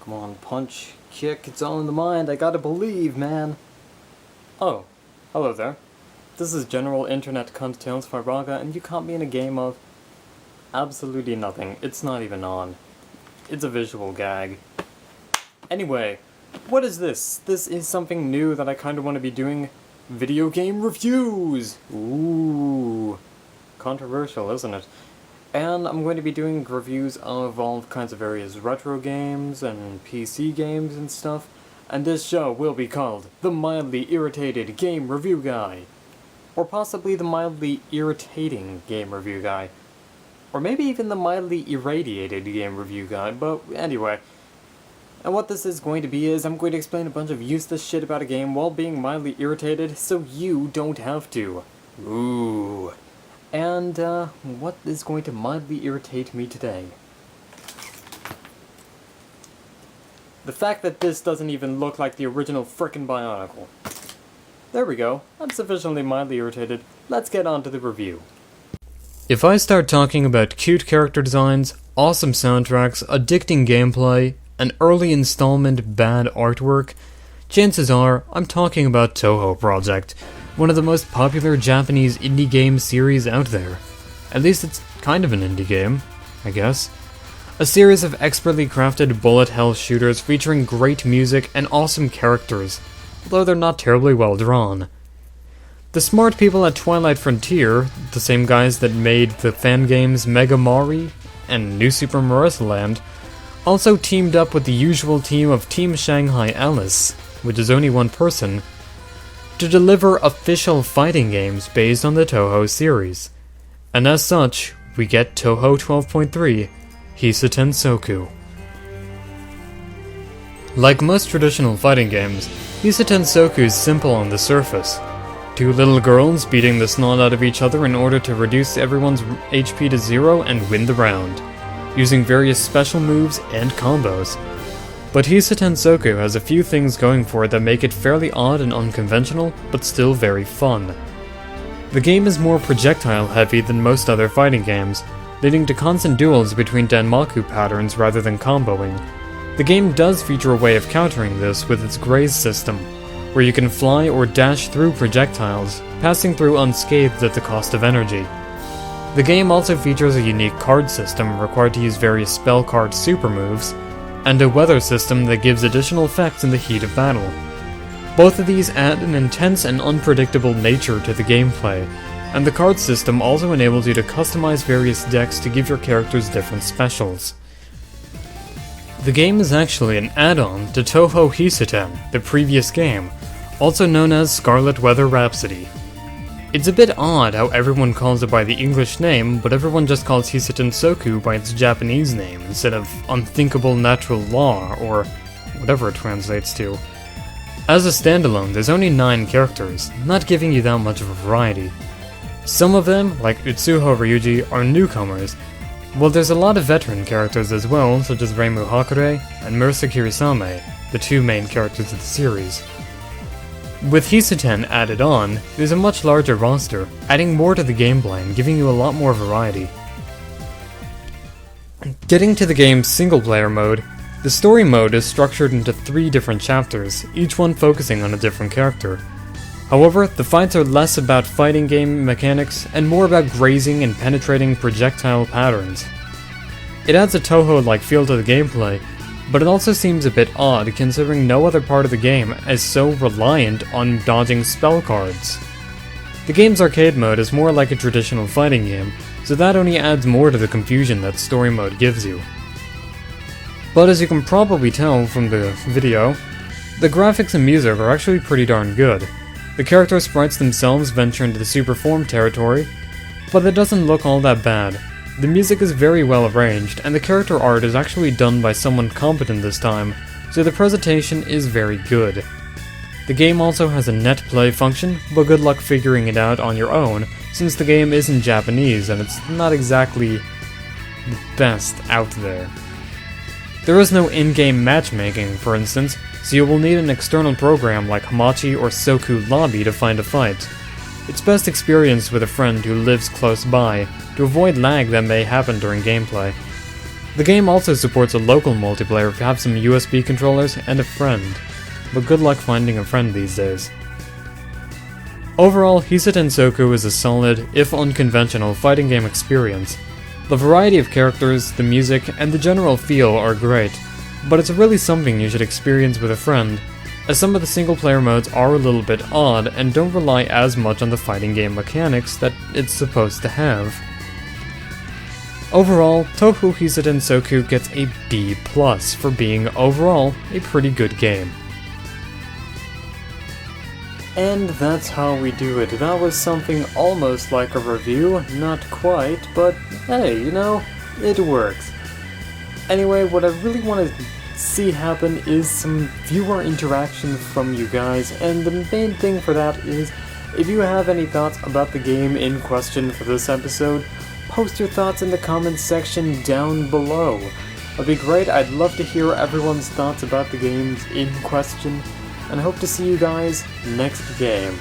Come on, punch, kick, it's all in the mind, I gotta believe, man. Oh, hello there. This is General Internet Cunt Tales Faraga, and you caught me in a game of absolutely nothing. It's not even on. It's a visual gag. Anyway, what is this? This is something new that I kind of want to be doing. Video game reviews! Ooh. Controversial, isn't it? And I'm going to be doing reviews of all kinds of various retro games and PC games and stuff. And this show will be called The Mildly Irritated Game Review Guy. Or possibly The Mildly Irritating Game Review Guy. Or maybe even The Mildly Irradiated Game Review Guy, but anyway. And what this is going to be is I'm going to explain a bunch of useless shit about a game while being mildly irritated, so you don't have to. Ooh. And, what is going to mildly irritate me today? The fact that this doesn't even look like the original frickin' Bionicle. There we go. I'm sufficiently mildly irritated. Let's get on to the review. If I start talking about cute character designs, awesome soundtracks, addicting gameplay, an early installment bad artwork, chances are I'm talking about Touhou Project, one of the most popular Japanese indie game series out there. At least it's kind of an indie game, I guess. A series of expertly crafted bullet hell shooters featuring great music and awesome characters, although they're not terribly well drawn. The smart people at Twilight Frontier, the same guys that made the fan games Mega Mari and New Super Mario Land, also teamed up with the usual team of Team Shanghai Alice, which is only one person, to deliver official fighting games based on the Touhou series. And as such, we get Touhou 12.3, Hisoutensoku. Like most traditional fighting games, Hisoutensoku is simple on the surface. Two little girls beating the snot out of each other in order to reduce everyone's HP to 0 and win the round, using various special moves and combos. But Hisoutensoku has a few things going for it that make it fairly odd and unconventional, but still very fun. The game is more projectile heavy than most other fighting games, leading to constant duels between Danmaku patterns rather than comboing. The game does feature a way of countering this with its graze system, where you can fly or dash through projectiles, passing through unscathed at the cost of energy. The game also features a unique card system required to use various spell card super moves, and a weather system that gives additional effects in the heat of battle. Both of these add an intense and unpredictable nature to the gameplay, and the card system also enables you to customize various decks to give your characters different specials. The game is actually an add-on to Touhou Hisoutensoku, the previous game, also known as Scarlet Weather Rhapsody. It's a bit odd how everyone calls it by the English name, but everyone just calls Hisoutensoku by its Japanese name instead of Unthinkable Natural Law, or whatever it translates to. As a standalone, there's only 9 characters, not giving you that much of a variety. Some of them, like Utsuho Ryuji, are newcomers, while there's a lot of veteran characters as well, such as Reimu Hakure and Mursa Kirisame, the 2 main characters of the series. With Hisouten added on, there's a much larger roster, adding more to the gameplay and giving you a lot more variety. Getting to the game's single-player mode, the story mode is structured into 3 different chapters, each one focusing on a different character. However, the fights are less about fighting game mechanics and more about grazing and penetrating projectile patterns. It adds a Touhou-like feel to the gameplay, but it also seems a bit odd considering no other part of the game is so reliant on dodging spell cards. The game's arcade mode is more like a traditional fighting game, so that only adds more to the confusion that story mode gives you. But as you can probably tell from the video, the graphics and music are actually pretty darn good. The character sprites themselves venture into the superform territory, but it doesn't look all that bad. The music is very well arranged, and the character art is actually done by someone competent this time, so the presentation is very good. The game also has a Netplay function, but good luck figuring it out on your own, since the game is in Japanese and it's not exactly the best out there. There is no in-game matchmaking, for instance, so you will need an external program like Hamachi or Soku Lobby to find a fight. It's best experienced with a friend who lives close by, to avoid lag that may happen during gameplay. The game also supports a local multiplayer if you have some USB controllers and a friend, but good luck finding a friend these days. Overall, Hisoutensoku is a solid, if unconventional, fighting game experience. The variety of characters, the music, and the general feel are great, but it's really something you should experience with a friend, as some of the single-player modes are a little bit odd and don't rely as much on the fighting game mechanics that it's supposed to have. Overall, Touhou Hisoutensoku gets a B+ for being overall a pretty good game. And that's how we do it. That was something almost like a review, not quite, but hey, you know, it works. Anyway, what I really want to see happen is some viewer interaction from you guys, and the main thing for that is, if you have any thoughts about the game in question for this episode, post your thoughts in the comments section down below. That'd be great. I'd love to hear everyone's thoughts about the games in question, and I hope to see you guys next game.